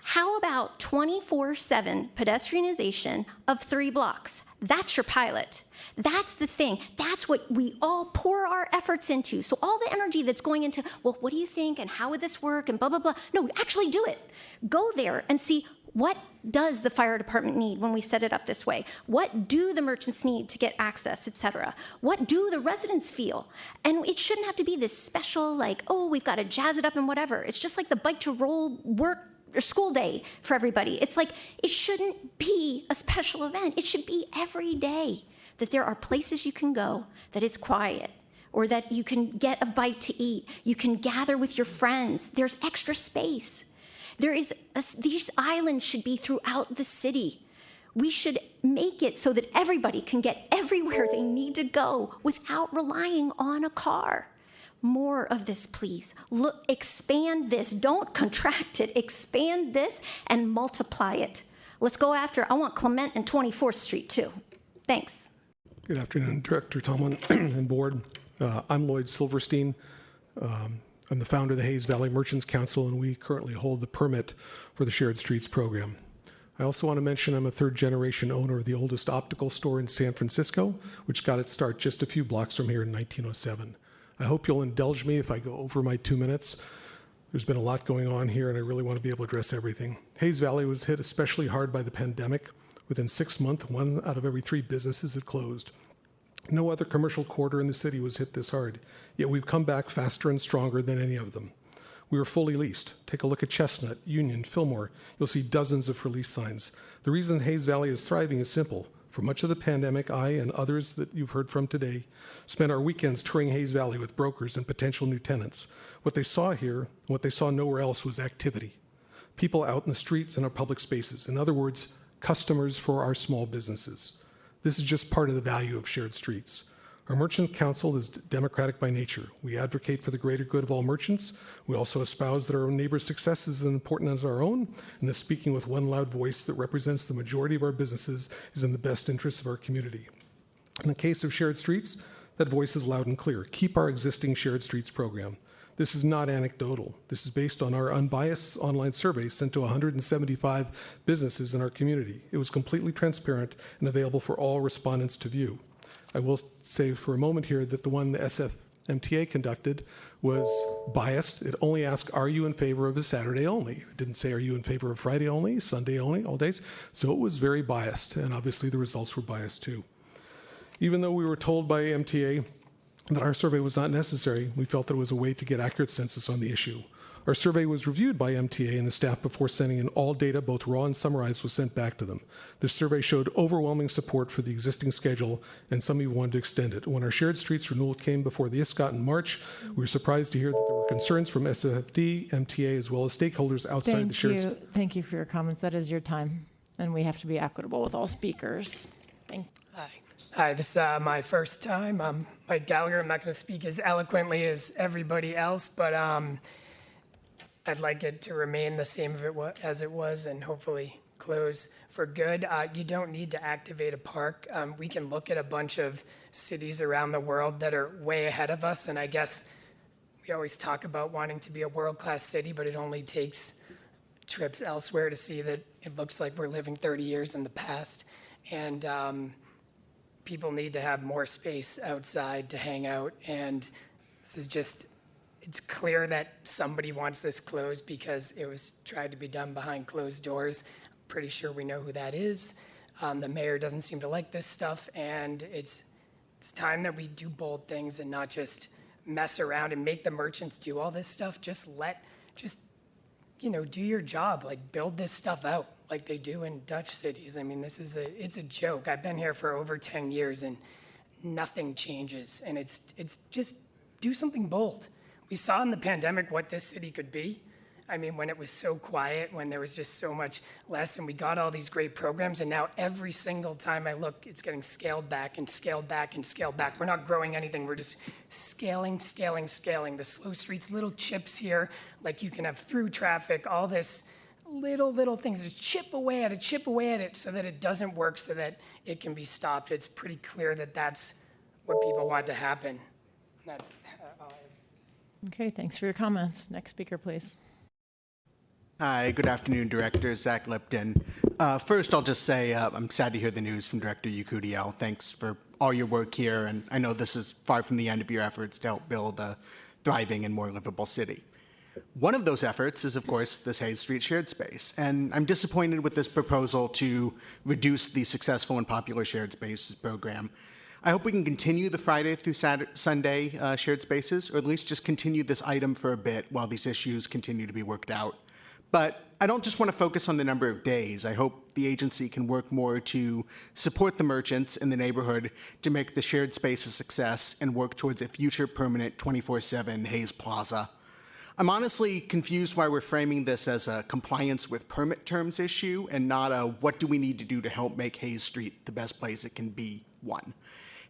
How about 24/7 pedestrianization of 3 blocks? That's your pilot. That's the thing. That's what we all pour our efforts into. So all the energy that's going into, well, what do you think and how would this work and blah, blah, blah. No, actually do it. Go there and see what does the fire department need when we set it up this way? What do the merchants need to get access, et cetera? What do the residents feel? And it shouldn't have to be this special, we've got to jazz it up and whatever. It's just like the bike to roll work or school day for everybody. It's like, it shouldn't be a special event. It should be every day that there are places you can go that is quiet, or that you can get a bite to eat. You can gather with your friends. There's extra space. These islands should be throughout the city. We should make it so that everybody can get everywhere they need to go without relying on a car. More of this, please. Look, expand this. Don't contract it. Expand this and multiply it. Let's go after, I want Clement and 24th Street too. Thanks. Good afternoon, Director Tomlin and Board. I'm Lloyd Silverstein. I'm the founder of the Hayes Valley Merchants Council, and we currently hold the permit for the Shared Streets program. I also want to mention I'm a third-generation owner of the oldest optical store in San Francisco, which got its start just a few blocks from here in 1907. I hope you'll indulge me if I go over my 2 minutes. There's been a lot going on here, and I really want to be able to address everything. Hayes Valley was hit especially hard by the pandemic. Within 6 months, 1 out of every 3 businesses had closed. No other commercial quarter in the city was hit this hard, yet we've come back faster and stronger than any of them. We were fully leased. Take a look at Chestnut, Union, Fillmore. You'll see dozens of for lease signs. The reason Hayes Valley is thriving is simple. For much of the pandemic, I and others that you've heard from today spent our weekends touring Hayes Valley with brokers and potential new tenants. What they saw here, what they saw nowhere else, was activity. People out in the streets and our public spaces. In other words, customers for our small businesses. This is just part of the value of shared streets. Our Merchant Council is democratic by nature. We advocate for the greater good of all merchants. We also espouse that our neighbors' success is as important as our own, and that speaking with one loud voice that represents the majority of our businesses is in the best interest of our community. In the case of shared streets, that voice is loud and clear. Keep our existing shared streets program. This is not anecdotal. This is based on our unbiased online survey sent to 175 businesses in our community. It was completely transparent and available for all respondents to view. I will say for a moment here that the one the SFMTA conducted was biased. It only asked, are you in favor of a Saturday only? It didn't say, are you in favor of Friday only, Sunday only, all days? So it was very biased, and obviously the results were biased too. Even though we were told by MTA that our survey was not necessary. We felt that it was a way to get accurate census on the issue. Our survey was reviewed by MTA and the staff before sending in all data, both raw and summarized, was sent back to them. The survey showed overwhelming support for the existing schedule, and some even wanted to extend it. When our shared streets renewal came before the ISCOT in March, we were surprised to hear that there were concerns from SFD, MTA, as well as stakeholders outside the shared streets. Thank you for your comments. That is your time, and we have to be equitable with all speakers. Thank you. Hi, this is my first time. I'm Mike Gallagher. I'm not going to speak as eloquently as everybody else, but I'd like it to remain the same as it was and hopefully close for good. You don't need to activate a park. We can look at a bunch of cities around the world that are way ahead of us, and I guess we always talk about wanting to be a world-class city, but it only takes trips elsewhere to see that it looks like we're living 30 years in the past. And people need to have more space outside to hang out, and this is just, it's clear that somebody wants this closed because it was tried to be done behind closed doors. I'm pretty sure we know who that is. The mayor doesn't seem to like this stuff, and it's time that we do bold things and not just mess around and make the merchants do all this stuff. Just do your job, like build this stuff out like they do in Dutch cities. I mean, it's a joke. I've been here for over 10 years and nothing changes, and it's just do something bold. We saw in the pandemic what this city could be. I mean, when it was so quiet, when there was just so much less, and we got all these great programs, and now every single time I look, it's getting scaled back and scaled back and scaled back. We're not growing anything. We're just scaling. The slow streets, little chips here, like you can have through traffic, all this little things. Just chip away at it so that it doesn't work, so that it can be stopped. It's pretty clear that that's what people want to happen. That's all I have to say. Okay, thanks for your comments. Next speaker, please. Hi, good afternoon, Director Zach Lipton. First, I'll just say I'm sad to hear the news from Director Yakudio. Thanks for all your work here, and I know this is far from the end of your efforts to help build a thriving and more livable city. One of those efforts is, of course, this Hayes Street shared space, and I'm disappointed with this proposal to reduce the successful and popular shared spaces program. I hope we can continue the Friday through Sunday shared spaces, or at least just continue this item for a bit while these issues continue to be worked out. But I don't just want to focus on the number of days. I hope the agency can work more to support the merchants in the neighborhood to make the shared space a success and work towards a future permanent 24/7 Hayes Plaza. I'm honestly confused why we're framing this as a compliance with permit terms issue and not a what do we need to do to help make Hayes Street the best place it can be one.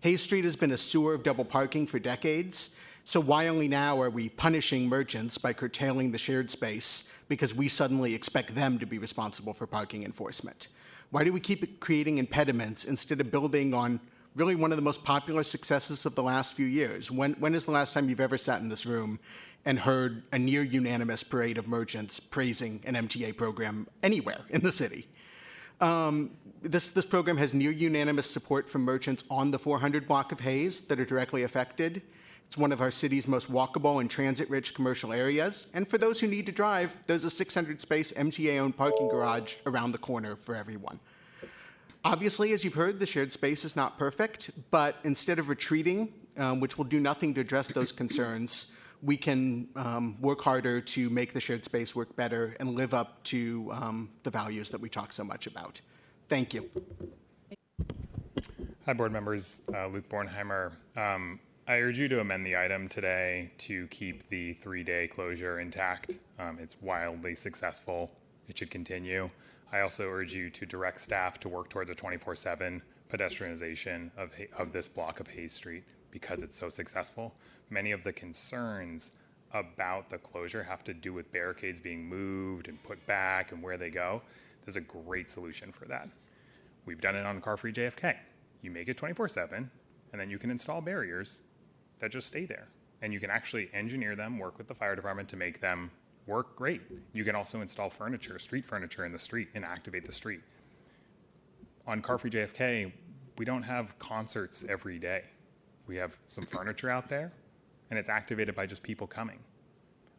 Hayes Street has been a sewer of double parking for decades, so why only now are we punishing merchants by curtailing the shared space because we suddenly expect them to be responsible for parking enforcement? Why do we keep creating impediments instead of building on really one of the most popular successes of the last few years? When is the last time you've ever sat in this room and heard a near unanimous parade of merchants praising an MTA program anywhere in the city? This program has near unanimous support from merchants on the 400 block of Hayes that are directly affected. It's one of our city's most walkable and transit-rich commercial areas. And for those who need to drive, there's a 600-space MTA-owned parking garage around the corner for everyone. Obviously, as you've heard, the shared space is not perfect, but instead of retreating, which will do nothing to address those concerns, we can work harder to make the shared space work better and live up to the values that we talk so much about. Thank you. Hi, board members. Luke Bornheimer. I urge you to amend the item today to keep the 3-day closure intact. It's wildly successful. It should continue. I also urge you to direct staff to work towards a 24/7 pedestrianization of this block of Hayes Street because it's so successful. Many of the concerns about the closure have to do with barricades being moved and put back and where they go. There's a great solution for that. We've done it on car-free JFK. You make it 24/7, and then you can install barriers that just stay there. And you can actually engineer them, work with the fire department to make them work great. You can also install furniture, street furniture in the street and activate the street. On car-free JFK, we don't have concerts every day. We have some furniture out there, and it's activated by just people coming.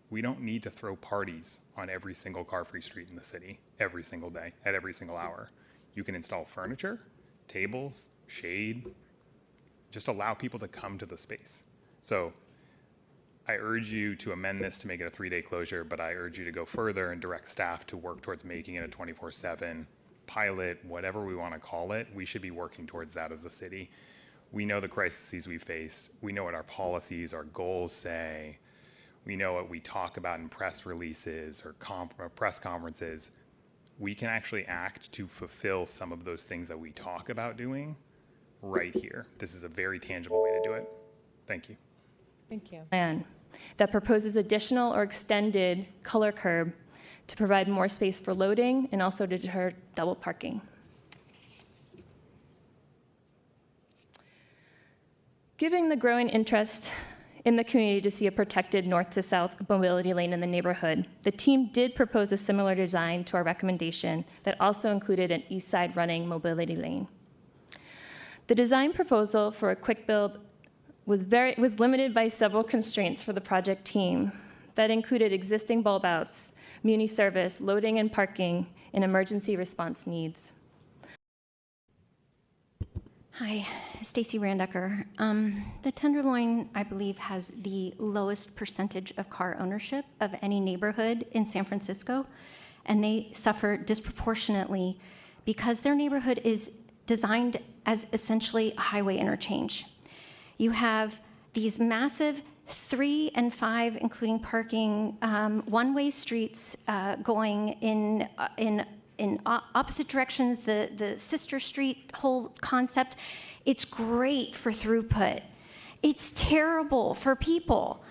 We don't need to throw parties on every single car-free street in the city every single day at every single hour. You can install furniture, tables, shade, just allow people to come to the space. So I urge you to amend this to make it a 3-day closure, but I urge you to go further and direct staff to work towards making it a 24/7 pilot, whatever we want to call it. We should be working towards that as a city. We know the crises we face. We know what our policies, our goals say. We know what we talk about in press releases or press conferences. We can actually act to fulfill some of those things that we talk about doing right here. This is a very tangible way to do it. Thank you. Thank you. Plan that proposes additional or extended color curb to provide more space for loading and also to deter double parking. Given the growing interest in the community to see a protected north to south mobility lane in the neighborhood, the team did propose a similar design to our recommendation that also included an east side running mobility lane. The design proposal for a quick build was limited by several constraints for the project team that included existing bulb outs, Muni Service, loading and parking, and emergency response needs. Hi, Stacey Randecker. The Tenderloin, I believe, has the lowest percentage of car ownership of any neighborhood in San Francisco, and they suffer disproportionately because their neighborhood is designed as essentially a highway interchange. You have these massive 3 and 5, including parking, one-way streets going in opposite directions, the sister street whole concept. It's great for throughput. It's terrible for people.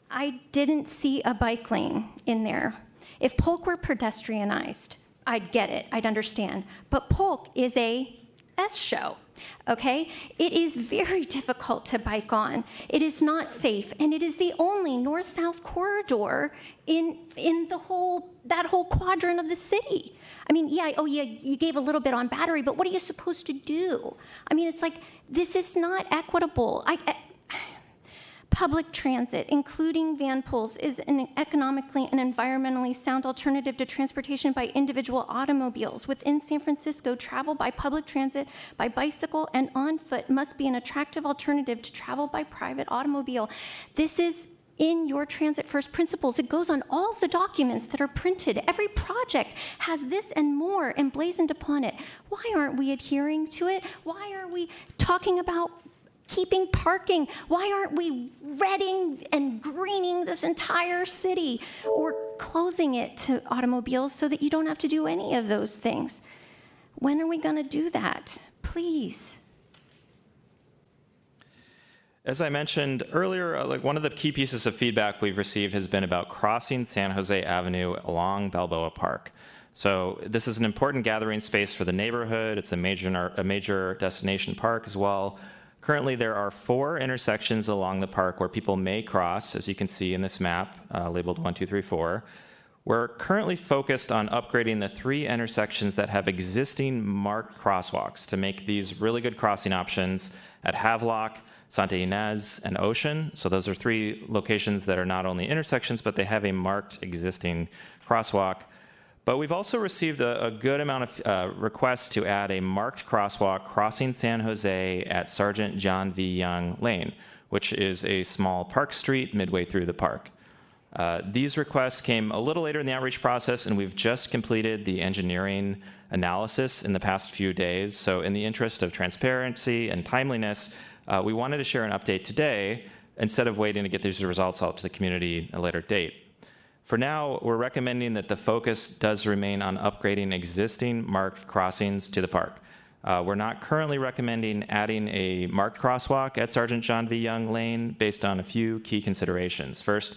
I didn't see a bike lane in there. If Polk were pedestrianized, I'd get it, I'd understand. But Polk is a S show. Okay? It is very difficult to bike on. It is not safe, and it is the only north-south corridor in that whole quadrant of the city. I mean, yeah, you gave a little bit on Battery, but what are you supposed to do? I mean, it's like, this is not equitable. Public transit, including van pools, is an economically and environmentally sound alternative to transportation by individual automobiles. Within San Francisco, travel by public transit, by bicycle, and on foot must be an attractive alternative to travel by private automobile. This is in your Transit First principles. It goes on all the documents that are printed. Every project has this and more emblazoned upon it. Why aren't we adhering to it? Why are we talking about keeping parking? Why aren't we redding and greening this entire city or closing it to automobiles so that you don't have to do any of those things? When are we going to do that? Please. As I mentioned earlier, one of the key pieces of feedback we've received has been about crossing San Jose Avenue along Balboa Park. So this is an important gathering space for the neighborhood. It's a major destination park as well. Currently, there are 4 intersections along the park where people may cross, as you can see in this map, labeled 1, 2, 3, 4. We're currently focused on upgrading the 3 intersections that have existing marked crosswalks to make these really good crossing options at Havelock, Santa Ynez, and Ocean. So those are 3 locations that are not only intersections, but they have a marked existing crosswalk. But we've also received a good amount of requests to add a marked crosswalk crossing San Jose at Sergeant John V. Young Lane, which is a small park street midway through the park. These requests came a little later in the outreach process, and we've just completed the engineering analysis in the past few days. So in the interest of transparency and timeliness, we wanted to share an update today instead of waiting to get these results out to the community at a later date. For now, we're recommending that the focus does remain on upgrading existing marked crossings to the park. We're not currently recommending adding a marked crosswalk at Sergeant John V. Young Lane based on a few key considerations. First,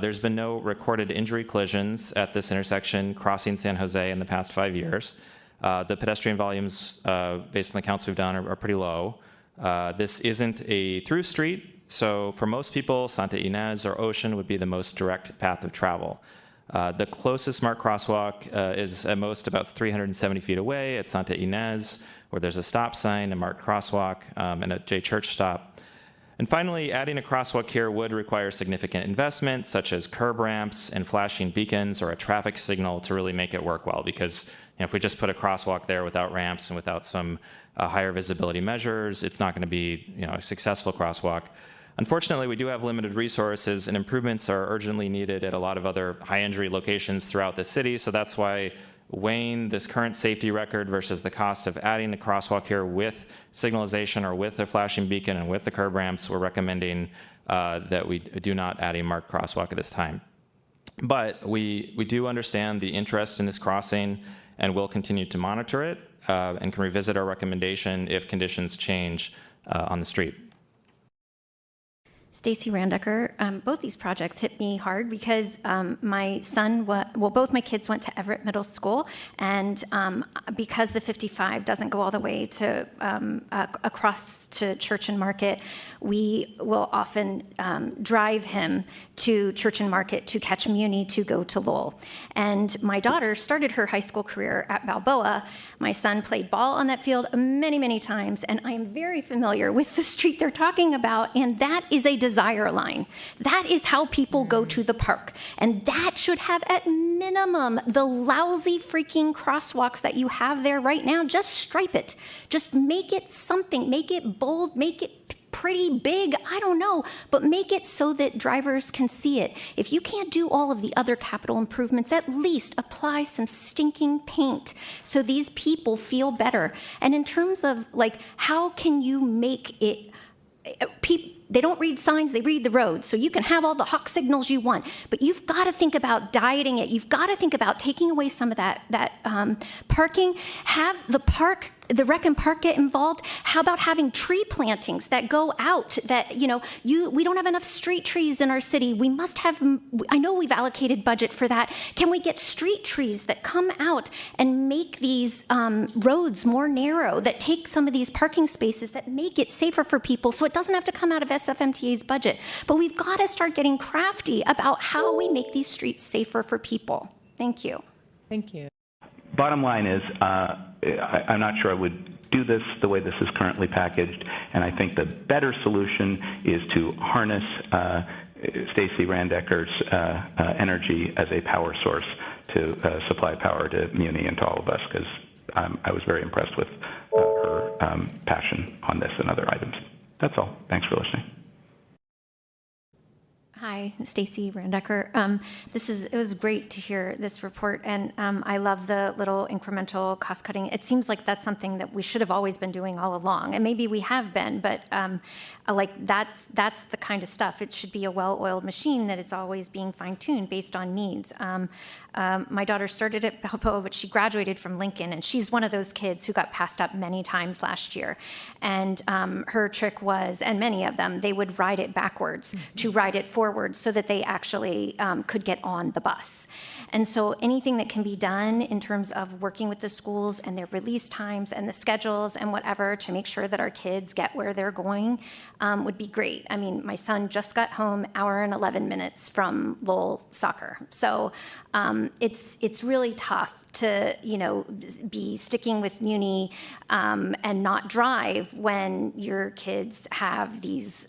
there's been no recorded injury collisions at this intersection crossing San Jose in the past 5 years. The pedestrian volumes, based on the counts we've done, are pretty low. This isn't a through street, so for most people, Santa Ynez or Ocean would be the most direct path of travel. The closest marked crosswalk is at most about 370 feet away at Santa Ynez, where there's a stop sign, a marked crosswalk, and a J Church stop. And finally, adding a crosswalk here would require significant investment, such as curb ramps and flashing beacons or a traffic signal to really make it work well, because if we just put a crosswalk there without ramps and without some higher visibility measures, it's not going to be a successful crosswalk. Unfortunately, we do have limited resources, and improvements are urgently needed at a lot of other high-injury locations throughout the city, so that's why weighing this current safety record versus the cost of adding the crosswalk here with signalization or with the flashing beacon and with the curb ramps, we're recommending that we do not add a marked crosswalk at this time. But we do understand the interest in this crossing and will continue to monitor it and can revisit our recommendation if conditions change on the street. Stacey, Randecker, both these projects hit me hard because my son, both my kids went to Everett Middle School, and because the 55 doesn't go all the way to across to Church and Market, we will often drive him to Church and Market to catch Muni to go to Lowell. And my daughter started her high school career at Balboa. My son played ball on that field many, many times, and I am very familiar with the street they're talking about, and that is a desire line. That is how people go to the park, and that should have at minimum the lousy freaking crosswalks that you have there right now. Just stripe it. Just make it something. Make it bold. Make it pretty big, I don't know, but make it so that drivers can see it. If you can't do all of the other capital improvements, at least apply some stinking paint so these people feel better. And in terms of like, how can you make it, they don't read signs, they read the roads. So you can have all the hawk signals you want, but you've got to think about dieting it. You've got to think about taking away some of that parking. Have the rec and park get involved. How about having tree plantings that go out that, we don't have enough street trees in our city. We must have, I know we've allocated budget for that. Can we get street trees that come out and make these roads more narrow, that take some of these parking spaces, that make it safer for people so it doesn't have to come out of SFMTA's budget? But we've got to start getting crafty about how we make these streets safer for people. Thank you. Thank you. Bottom line is, I'm not sure I would do this the way this is currently packaged, and I think the better solution is to harness Stacey Randecker's energy as a power source to supply power to Muni and to all of us, because I was very impressed with her passion on this and other items. That's all. Thanks for listening. Hi, Stacey Randecker. It was great to hear this report, and I love the little incremental cost cutting. It seems like that's something that we should have always been doing all along, and maybe we have been, but that's the kind of stuff. It should be a well-oiled machine that is always being fine-tuned based on needs. My daughter started at Balboa, but she graduated from Lincoln, and she's one of those kids who got passed up many times last year. And her trick was, and many of them, they would ride it backwards to ride it forward so that they actually could get on the bus. And so anything that can be done in terms of working with the schools and their release times and the schedules and whatever to make sure that our kids get where they're going would be great. I mean, my son just got home hour and 11 minutes from Lowell soccer. So it's really tough to be sticking with Muni and not drive when your kids have these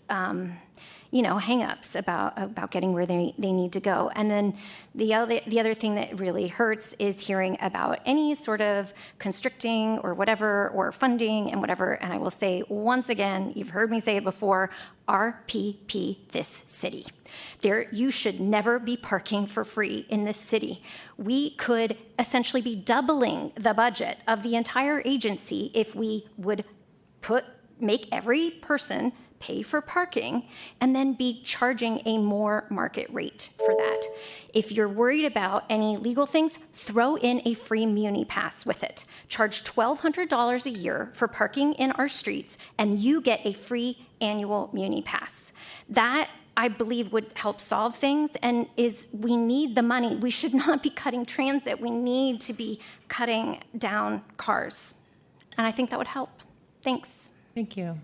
hang-ups about getting where they need to go. And then the other thing that really hurts is hearing about any sort of constricting or whatever, or funding and whatever. And I will say once again, you've heard me say it before, RPP this city. You should never be parking for free in this city. We could essentially be doubling the budget of the entire agency if we would make every person pay for parking and then be charging a more market rate for that. If you're worried about any legal things, throw in a free Muni pass with it. Charge $1,200 a year for parking in our streets, and you get a free annual Muni pass. That, I believe, would help solve things, and we need the money. We should not be cutting transit. We need to be cutting down cars. And I think that would help. Thanks. Thank you.